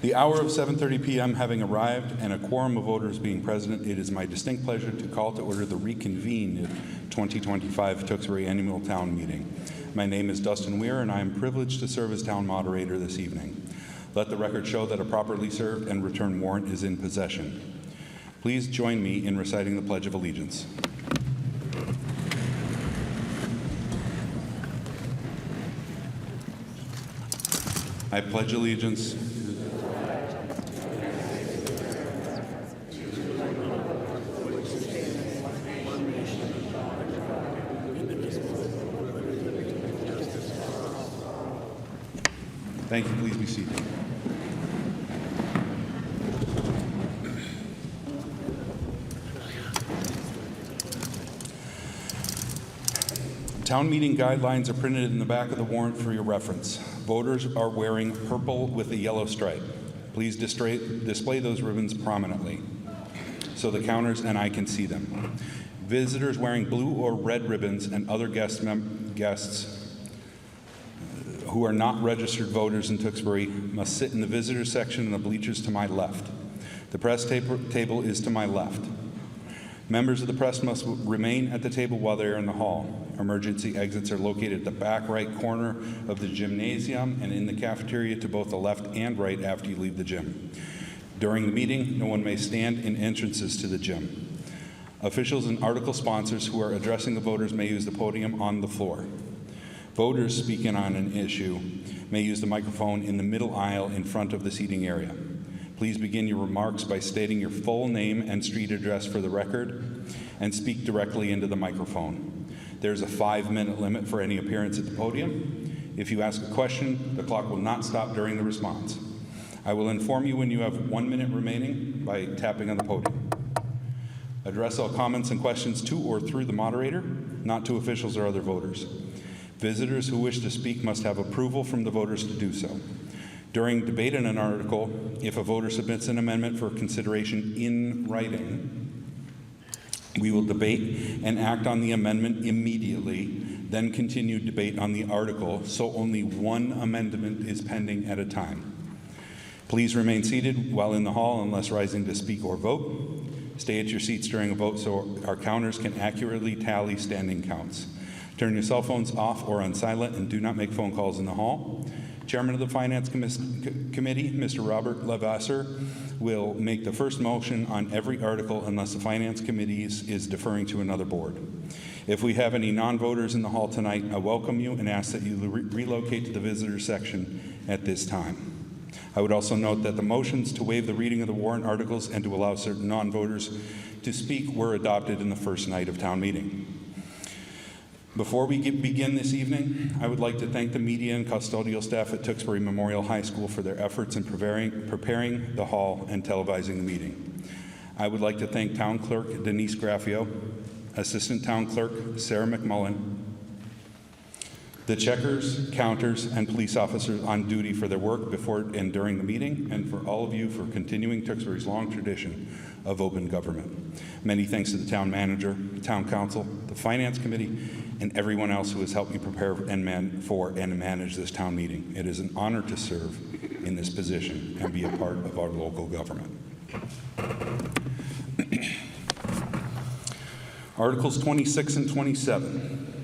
The hour of 7:30 p.m. having arrived and a quorum of voters being present, it is my distinct pleasure to call to order the reconvened 2025 Tewksbury Annual Town Meeting. My name is Dustin Weir, and I am privileged to serve as town moderator this evening. Let the record show that a properly served and returned warrant is in possession. Please join me in reciting the Pledge of Allegiance. I pledge allegiance Thank you. Please be seated. Town meeting guidelines are printed in the back of the warrant for your reference. Voters are wearing purple with a yellow stripe. Please display those ribbons prominently so the counters and I can see them. Visitors wearing blue or red ribbons and other guests who are not registered voters in Tewksbury must sit in the visitors section in the bleachers to my left. The press table is to my left. Members of the press must remain at the table while they are in the hall. Emergency exits are located at the back right corner of the gymnasium and in the cafeteria to both the left and right after you leave the gym. During the meeting, no one may stand in entrances to the gym. Officials and article sponsors who are addressing the voters may use the podium on the floor. Voters speaking on an issue may use the microphone in the middle aisle in front of the seating area. Please begin your remarks by stating your full name and street address for the record and speak directly into the microphone. There's a 5-minute limit for any appearance at the podium. If you ask a question, the clock will not stop during the response. I will inform you when you have 1 minute remaining by tapping on the podium. Address all comments and questions to or through the moderator, not to officials or other voters. Visitors who wish to speak must have approval from the voters to do so. During debate on an article, if a voter submits an amendment for consideration in writing, we will debate and act on the amendment immediately, then continue debate on the article, so only one amendment is pending at a time. Please remain seated while in the hall unless rising to speak or vote. Stay at your seats during a vote so our counters can accurately tally standing counts. Turn your cell phones off or on silent and do not make phone calls in the hall. Chairman of the Finance Committee, Mr. Robert Levasseur, will make the first motion on every article unless the Finance Committee is deferring to another board. If we have any non-voters in the hall tonight, I welcome you and ask that you relocate to the visitor section at this time. I would also note that the motions to waive the reading of the warrant articles and to allow certain non-voters to speak were adopted in the first night of town meeting. Before we begin this evening, I would like to thank the media and custodial staff at Tewksbury Memorial High School for their efforts in preparing the hall and televising the meeting. I would like to thank Town Clerk Denise Graffio, Assistant Town Clerk Sarah McMullen, the checkers, counters, and police officers on duty for their work before and during the meeting, and for all of you for continuing Tewksbury's long tradition of open government. Many thanks to the town manager, the town council, the finance committee, and everyone else who has helped me prepare and manage this town meeting. It is an honor to serve in this position and be a part of our local government. Articles 26 and 27.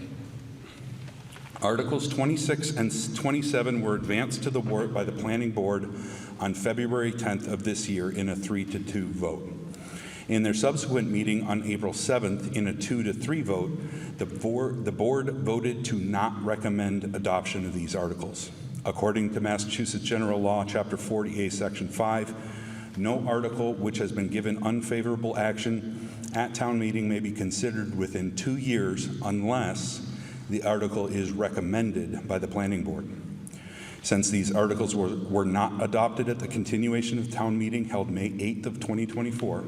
Articles 26 and 27 were advanced to the warrant by the Planning Board on February 10th of this year in a 3-2 vote. In their subsequent meeting on April 7th in a 2-3 vote, the board voted to not recommend adoption of these articles. According to Massachusetts General Law, Chapter 40A, Section 5, no article which has been given unfavorable action at town meeting may be considered within 2 years unless the article is recommended by the Planning Board. Since these articles were not adopted at the continuation of town meeting held May 8th of 2024,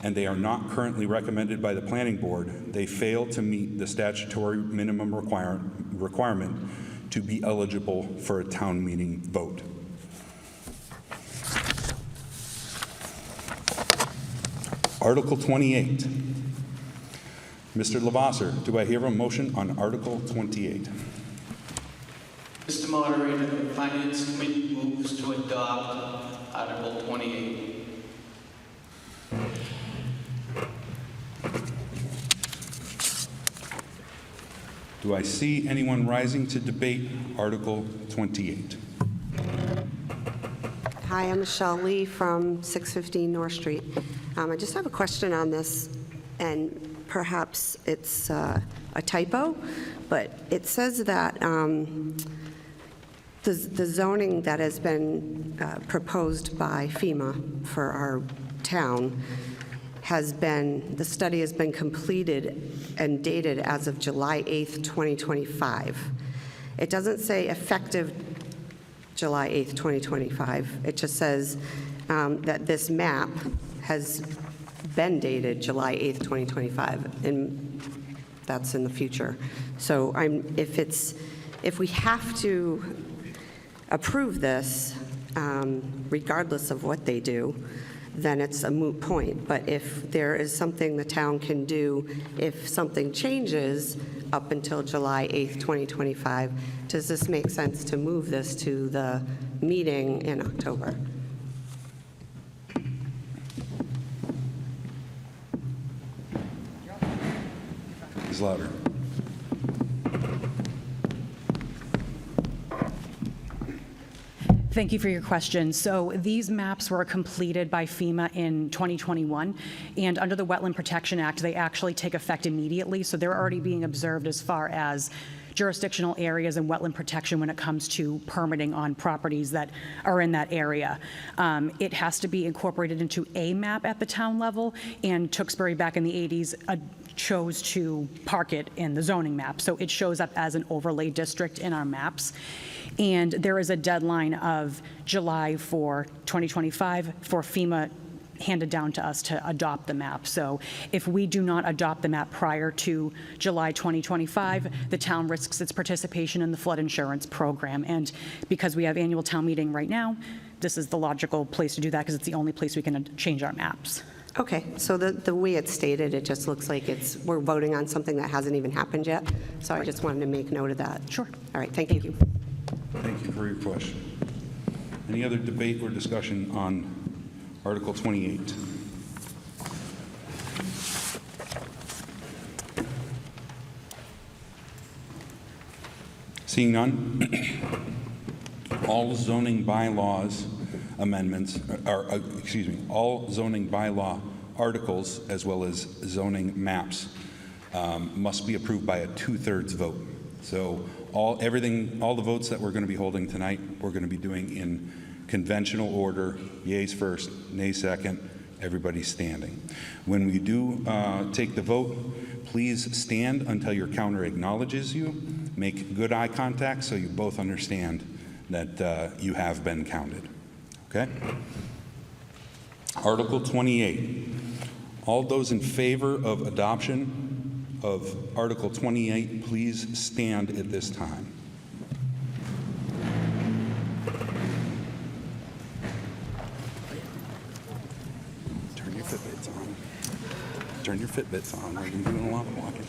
and they are not currently recommended by the Planning Board, they fail to meet the statutory minimum requirement to be eligible for a town meeting vote. Article 28. Mr. Levasseur, do I hear a motion on Article 28? Mr. Moderator, the Finance Committee moves to adopt Article 28. Do I see anyone rising to debate Article 28? Hi, I'm Michelle Lee from 615 North Street. I just have a question on this, and perhaps it's a typo, but it says that the zoning that has been proposed by FEMA for our town the study has been completed and dated as of July 8th, 2025. It doesn't say effective July 8th, 2025. It just says that this map has been dated July 8th, 2025, and that's in the future. So if we have to approve this, regardless of what they do, then it's a moot point. But if there is something the town can do, if something changes up until July 8th, 2025, does this make sense to move this to the meeting in October? Ms. Louder. Thank you for your question. So these maps were completed by FEMA in 2021, and under the Wetland Protection Act, they actually take effect immediately. So they're already being observed as far as jurisdictional areas and wetland protection when it comes to permitting on properties that are in that area. It has to be incorporated into a map at the town level, and Tewksbury back in the 80s chose to park it in the zoning map. So it shows up as an overlay district in our maps. And there is a deadline of July for 2025 for FEMA handed down to us to adopt the map. So if we do not adopt the map prior to July 2025, the town risks its participation in the flood insurance program. And because we have annual town meeting right now, this is the logical place to do that because it's the only place we can change our maps. Okay, so the way it's stated, it just looks like we're voting on something that hasn't even happened yet. So I just wanted to make note of that. Sure. All right, thank you. Thank you for your question. Any other debate or discussion on Article 28? Seeing none, all zoning bylaws amendments, all zoning bylaw articles as well as zoning maps must be approved by a 2/3 vote. So all the votes that we're going to be holding tonight, we're going to be doing in conventional order: yeas first, nays second, everybody standing. When we do take the vote, please stand until your counter acknowledges you. Make good eye contact so you both understand that you have been counted. Okay? Article 28. All those in favor of adoption of Article 28, please stand at this time. Turn your Fitbits on. Turn your Fitbits on. We've been doing a lot of walking.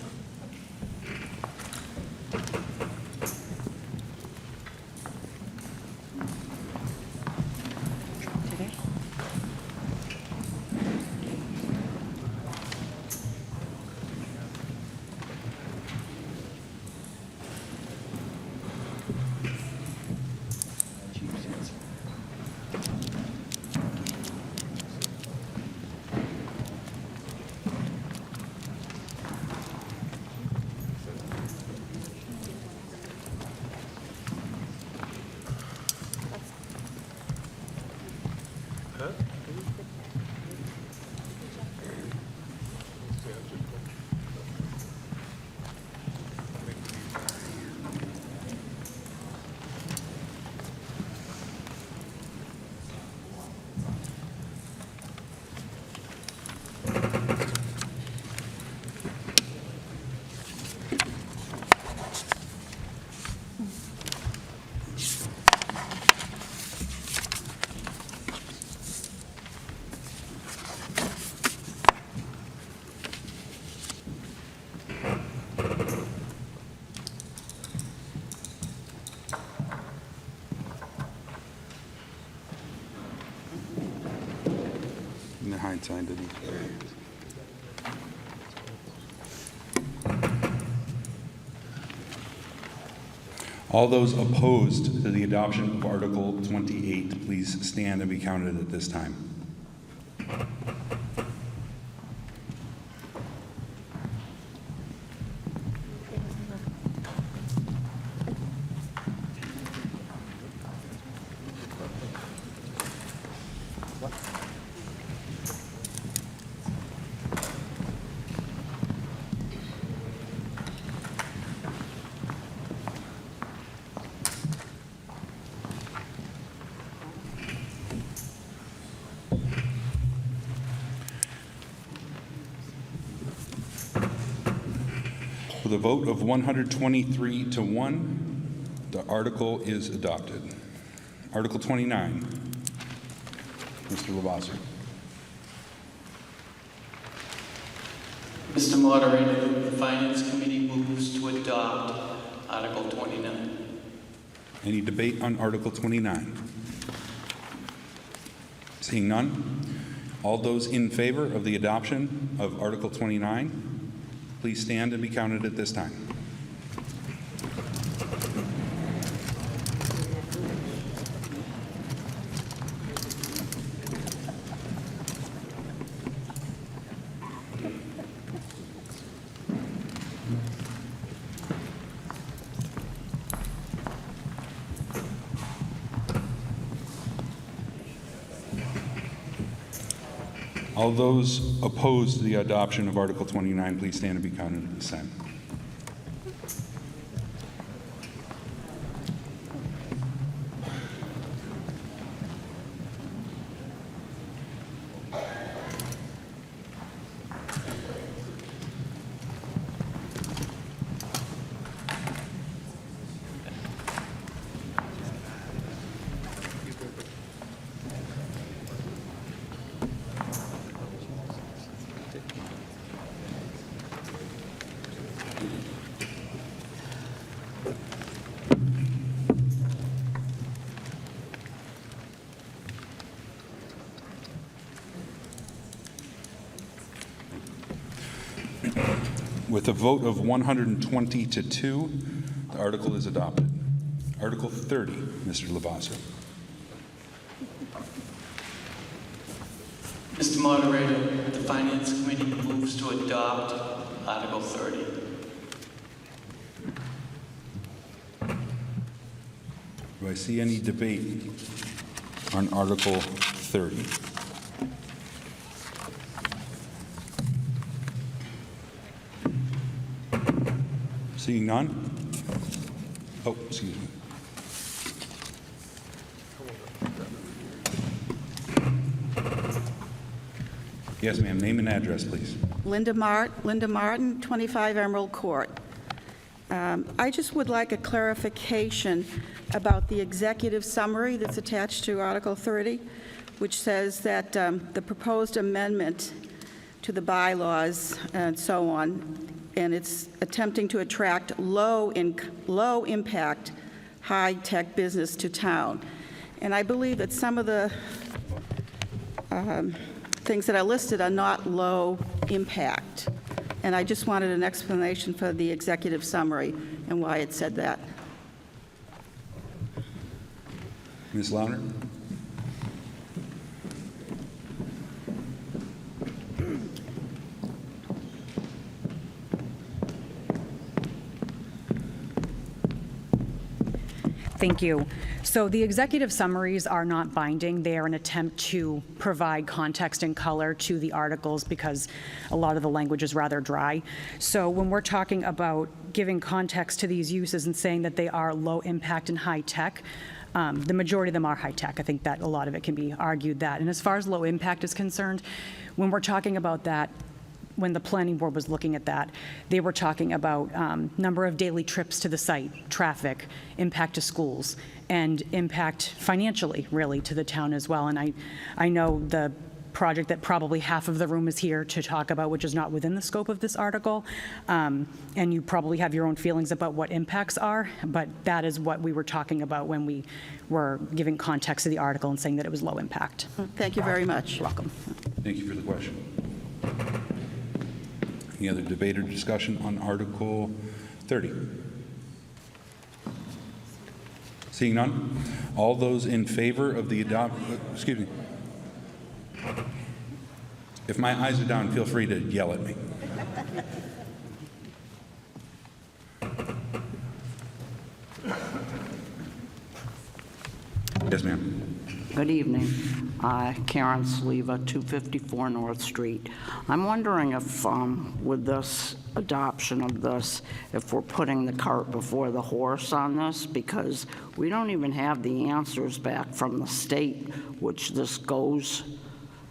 Signed it. All those opposed to the adoption of Article 28, please stand and be counted at this time. With a vote of 123 to 1, the article is adopted. Article 29, Mr. Lavazza. Mr. Moderator, the Finance Committee moves to adopt Article 29. Any debate on Article 29? Seeing none, all those in favor of the adoption of Article 29, please stand and be counted at this time. All those opposed to the adoption of Article 29, please stand and be counted at this time. With a vote of 120 to 2, the article is adopted. Article 30, Mr. Lavazza. Mr. Moderator, the Finance Committee moves to adopt Article 30. Do I see any debate on Article 30? Seeing none? Oh, excuse me. Yes, ma'am. Name and address, please. Linda Martin, 25 Emerald Court. I just would like a clarification about the executive summary that's attached to Article 30, which says that the proposed amendment to the bylaws and so on, and it's attempting to attract low-impact, high-tech business to town. And I believe that some of the things that are listed are not low impact. And I just wanted an explanation for the executive summary and why it said that. Ms. Launer? Thank you. So the executive summaries are not binding. They are an attempt to provide context and color to the articles because a lot of the language is rather dry. So when we're talking about giving context to these uses and saying that they are low impact and high tech, the majority of them are high tech. I think that a lot of it can be argued that. And as far as low impact is concerned, when we're talking about that, when the planning board was looking at that, they were talking about number of daily trips to the site, traffic, impact to schools, and impact financially, really, to the town as well. And I know the project that probably half of the room is here to talk about, which is not within the scope of this article, and you probably have your own feelings about what impacts are, but that is what we were talking about when we were giving context to the article and saying that it was low impact. Thank you very much. You're welcome. Thank you for the question. Any other debate or discussion on Article 30? Seeing none, all those in favor of the excuse me. If my eyes are down, feel free to yell at me. Yes, ma'am. Good evening. Karen Sleva, 254 North Street. I'm wondering if, with this adoption of this, if we're putting the cart before the horse on this, because we don't even have the answers back from the state, which this goes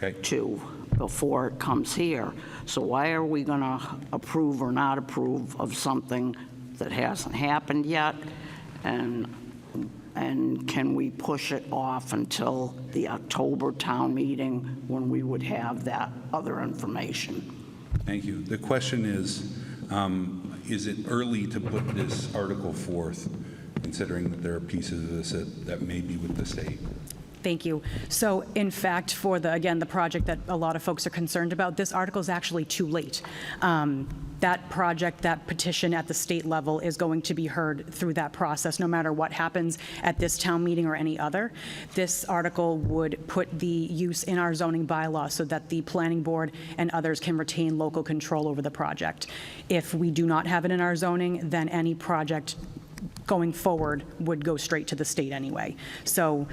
Okay. to before it comes here. So why are we going to approve or not approve of something that hasn't happened yet? And can we push it off until the October town meeting when we would have that other information? Thank you. The question is it early to put this article forth, considering that there are pieces of this that may be with the state? Thank you. So in fact, for the project that a lot of folks are concerned about, this article is actually too late. That project, that petition at the state level is going to be heard through that process, no matter what happens at this town meeting or any other. This article would put the use in our zoning bylaw so that the planning board and others can retain local control over the project. If we do not have it in our zoning, then any project going forward would go straight to the state anyway. So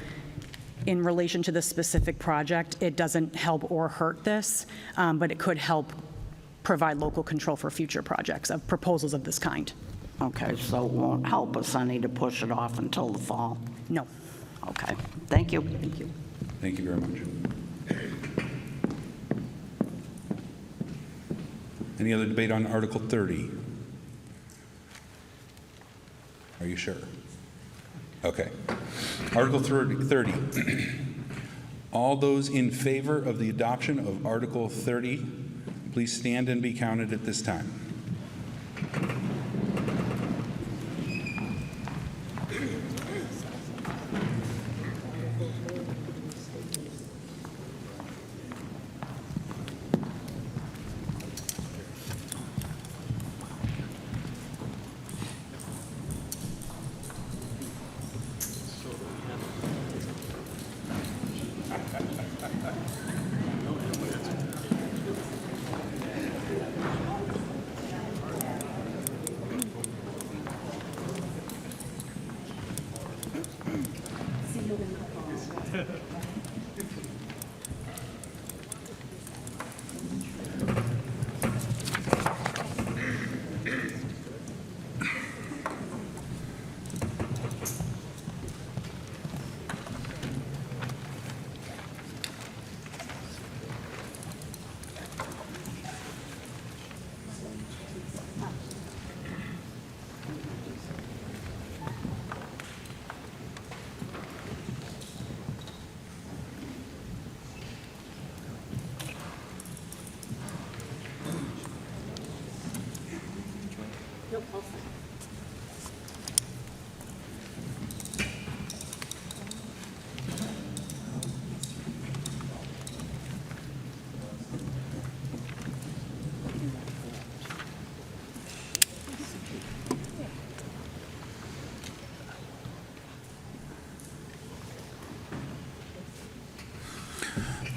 in relation to this specific project, it doesn't help or hurt this, but it could help provide local control for future projects of proposals of this kind. Okay, so it won't help us any to push it off until the fall? No. Okay, thank you. Thank you. Thank you very much. Any other debate on Article 30? Are you sure? Okay. Article 30. All those in favor of the adoption of Article 30, please stand and be counted at this time.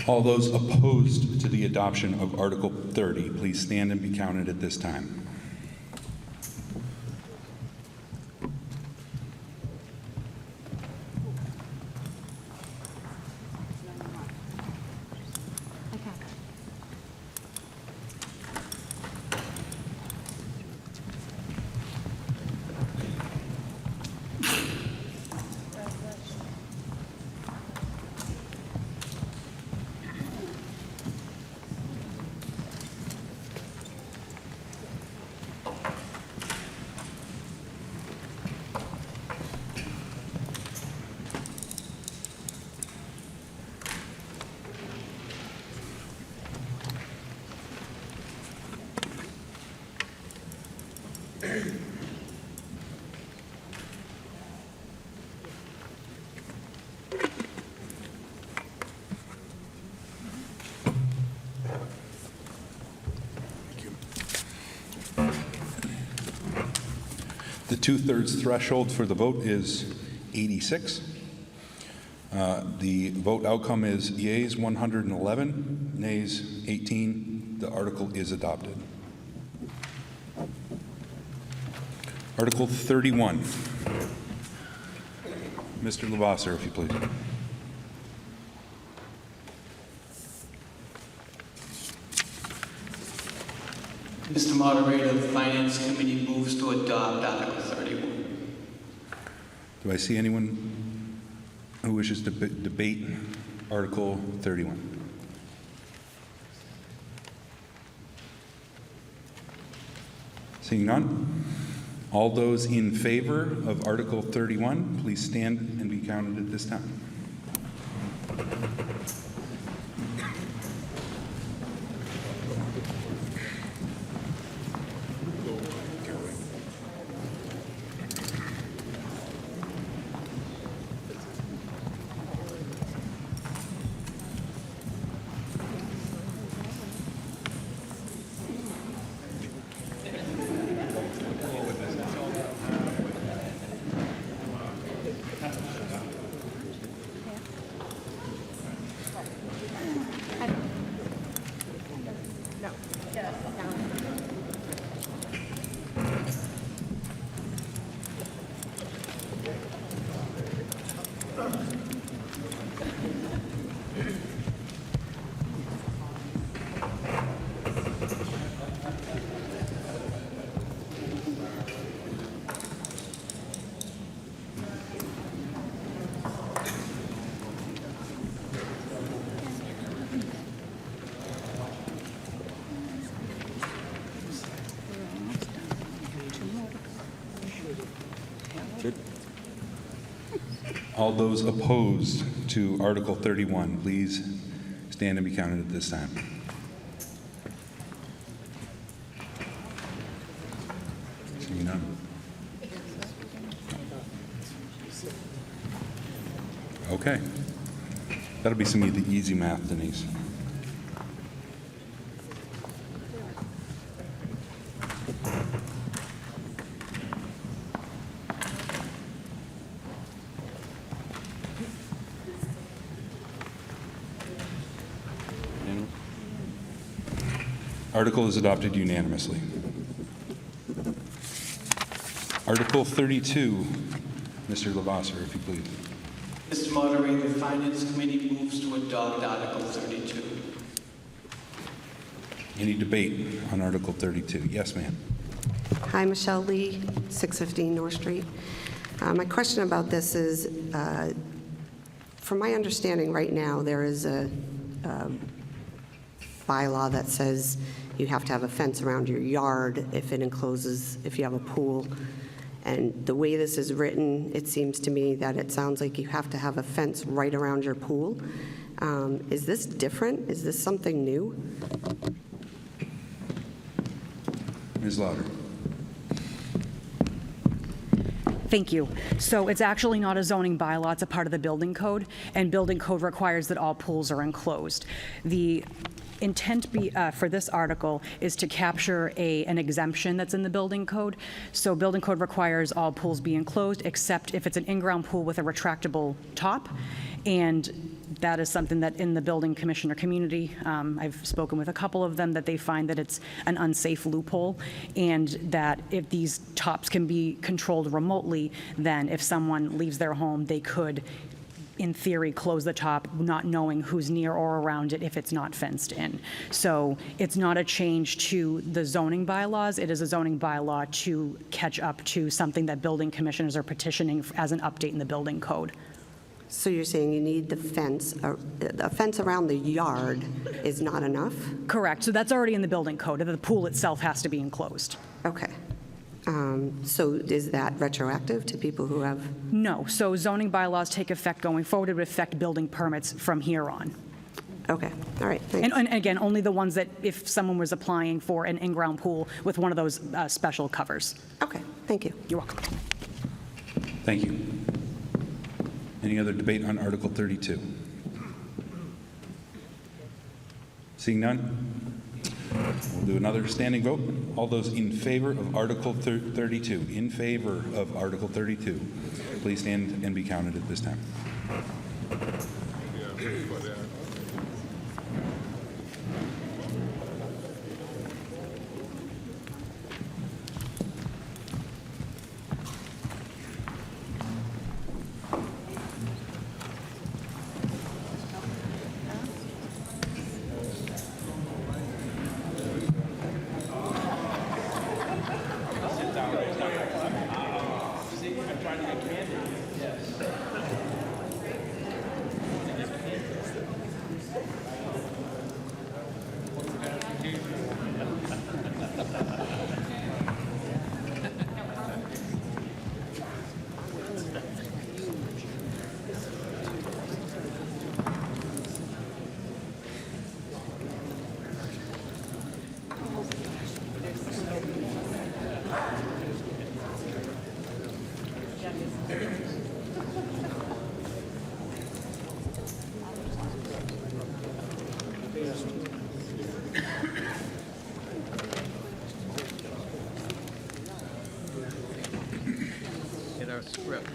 All those opposed to the adoption of Article 30, please stand and be counted at this time. The two-thirds threshold for the vote is 86. The vote outcome is yeas 111, nays 18. The article is adopted. Article 31. Mr. Lavasser, if you please. Mr. Moderator, the Finance Committee moves to adopt Article 31. Do I see anyone who wishes to debate Article 31? Seeing none, all those in favor of Article 31, please stand and be counted at this time. All those opposed to Article 31, please stand and be counted at this time. Seeing none. Okay. That'll be some of the easy math, Denise. Article is adopted unanimously. Article 32, Mr. Lavasser, if you please. Mr. Moderator, the Finance Committee moves to adopt Article 32. Any debate on Article 32? Yes, ma'am. Hi, Michelle Lee, 615 North Street. My question about this is, from my understanding right now, there is a bylaw that says you have to have a fence around your yard if it encloses, if you have a pool. And the way this is written, it seems to me that it sounds like you have to have a fence right around your pool. Is this different? Is this something new? Ms. Lauder. Thank you. So it's actually not a zoning bylaw, it's a part of the building code, and building code requires that all pools are enclosed. The intent for this article is to capture an exemption that's in the building code. So building code requires all pools be enclosed, except if it's an in-ground pool with a retractable top, and that is something that in the building commissioner community, I've spoken with a couple of them, that they find that it's an unsafe loophole, and that if these tops can be controlled remotely, then if someone leaves their home, they could, in theory, close the top, not knowing who's near or around it if it's not fenced in. So it's not a change to the zoning bylaws. It is a zoning bylaw to catch up to something that building commissioners are petitioning as an update in the building code. So you're saying you need the fence, a fence around the yard is not enough? Correct. So that's already in the building code. The pool itself has to be enclosed. Okay. So is that retroactive to people who have? No. So zoning bylaws take effect going forward. It would affect building permits from here on. Okay, all right, thanks. And again, only the ones that if someone was applying for an in-ground pool with one of those special covers. Okay, thank you. You're welcome. Thank you. Any other debate on Article 32? Seeing none? We'll do another standing vote. All those in favor of Article 32, in favor of Article 32, please stand and be counted at this time. In our script.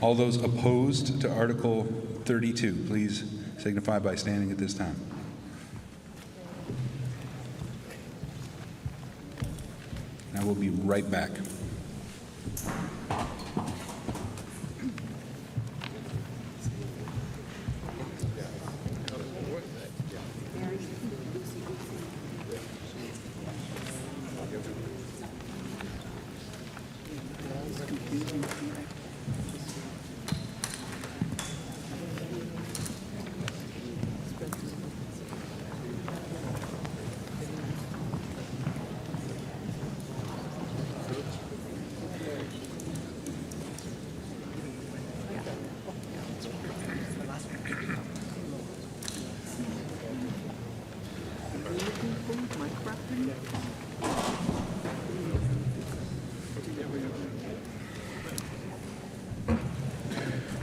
All those opposed to Article 32, please signify by standing at this time. I will be right back.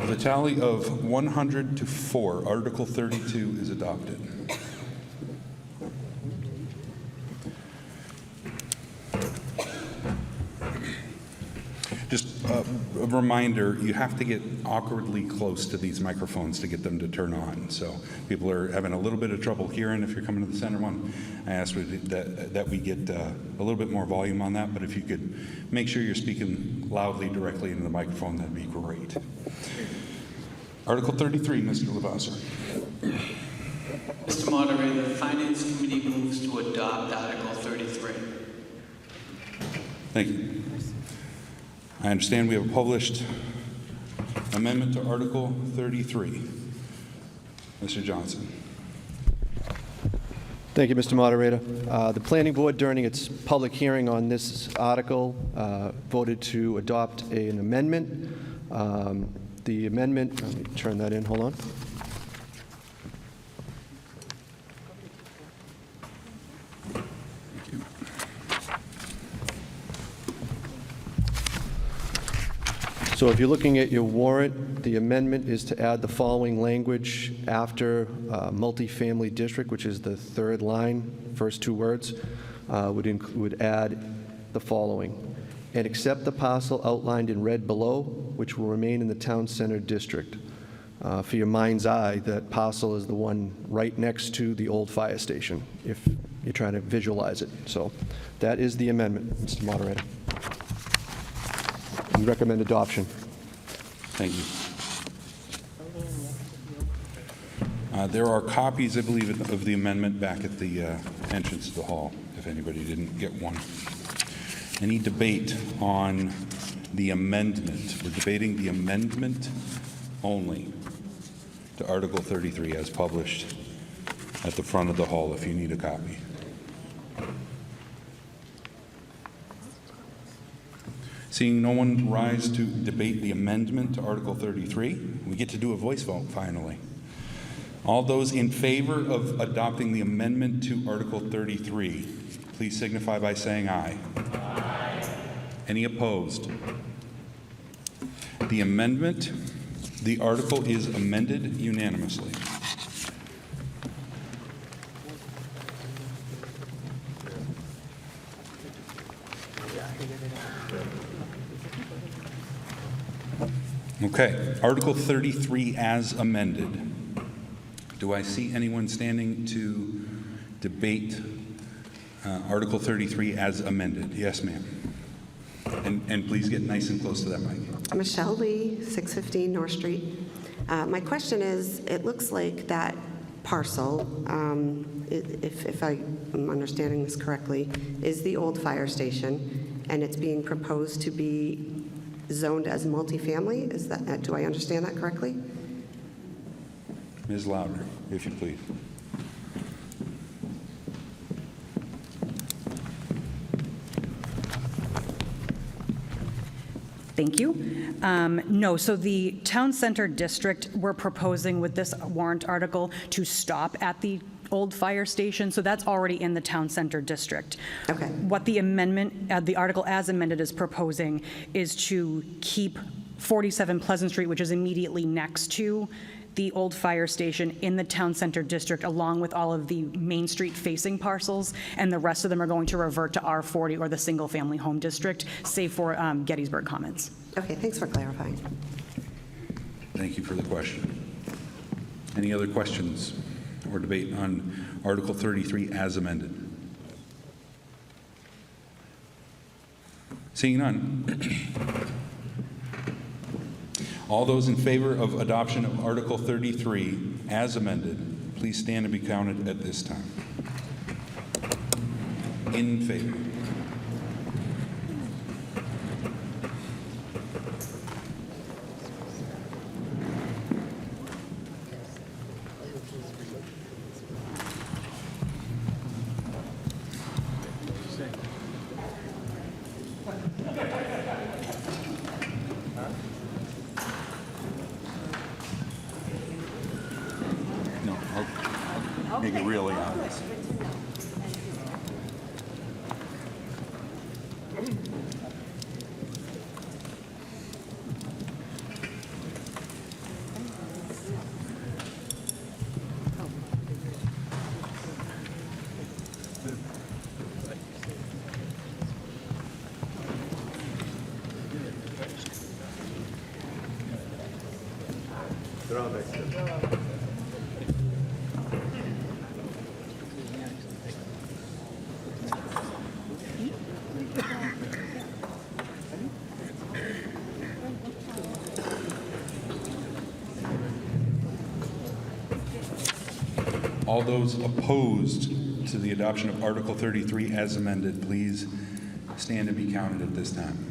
The tally of 100 to 4, Article 32 is adopted. Just a reminder, you have to get awkwardly close to these microphones to get them to turn on. So people are having a little bit of trouble hearing if you're coming to the center one. I asked that we get a little bit more volume on that, but if you could make sure you're speaking loudly directly into the microphone, that'd be great. Article 33, Mr. Lavasser. Mr. Moderator, the Finance Committee moves to adopt Article 33. Thank you. I understand we have a published amendment to Article 33. Mr. Johnson. Thank you, Mr. Moderator. The Planning Board, during its public hearing on this article, voted to adopt an amendment. The amendment, let me turn that in, hold on. So if you're looking at your warrant, the amendment is to add the following language after multifamily district, which is the third line, first two words, would add the following. And accept the parcel outlined in red below, which will remain in the town center district. For your mind's eye, that parcel is the one right next to the old fire station, if you're trying to visualize it. So that is the amendment, Mr. Moderator. We recommend adoption. Thank you. There are copies, I believe, of the amendment back at the entrance to the hall, if anybody didn't get one. Any debate on the amendment? We're debating the amendment only to Article 33 as published at the front of the hall if you need a copy. Seeing no one rise to debate the amendment to Article 33, we get to do a voice vote finally. All those in favor of adopting the amendment to Article 33, please signify by saying aye. Any opposed? The article is amended unanimously. Okay, Article 33 as amended. Do I see anyone standing to debate Article 33 as amended? Yes, ma'am. And please get nice and close to that mic. Michelle Lee, 615 North Street. My question is, it looks like that parcel, if I am understanding this correctly, is the old fire station, and it's being proposed to be zoned as multifamily? Is that, do I understand that correctly? Ms. Louder, if you please. Thank you. No, so the town center district, we're proposing with this warrant article to stop at the old fire station, so that's already in the town center district. Okay. What the amendment, the article as amended is proposing is to keep 47 Pleasant Street, which is immediately next to the old fire station, in the town center district, along with all of the Main Street facing parcels, and the rest of them are going to revert to R40 or the single family home district, save for Gettysburg Commons. Okay, thanks for clarifying. Thank you for the question. Any other questions or debate on Article 33 as amended? Seeing none. All those in favor of adoption of Article 33 as amended, please stand and be counted at this time. In favor. No, I'll make it really obvious. All those opposed to the adoption of Article 33 as amended, please stand and be counted at this time.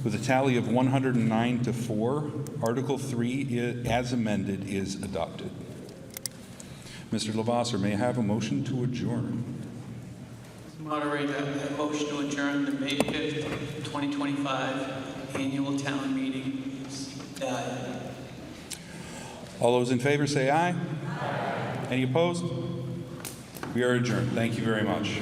With a tally of 109 to 4, Article 3 as amended is adopted. Mr. Lavasser, may I have a motion to adjourn? Moderator, a motion to adjourn the May 5th, 2025 annual town meeting. All those in favor say aye. Any opposed? We are adjourned. Thank you very much.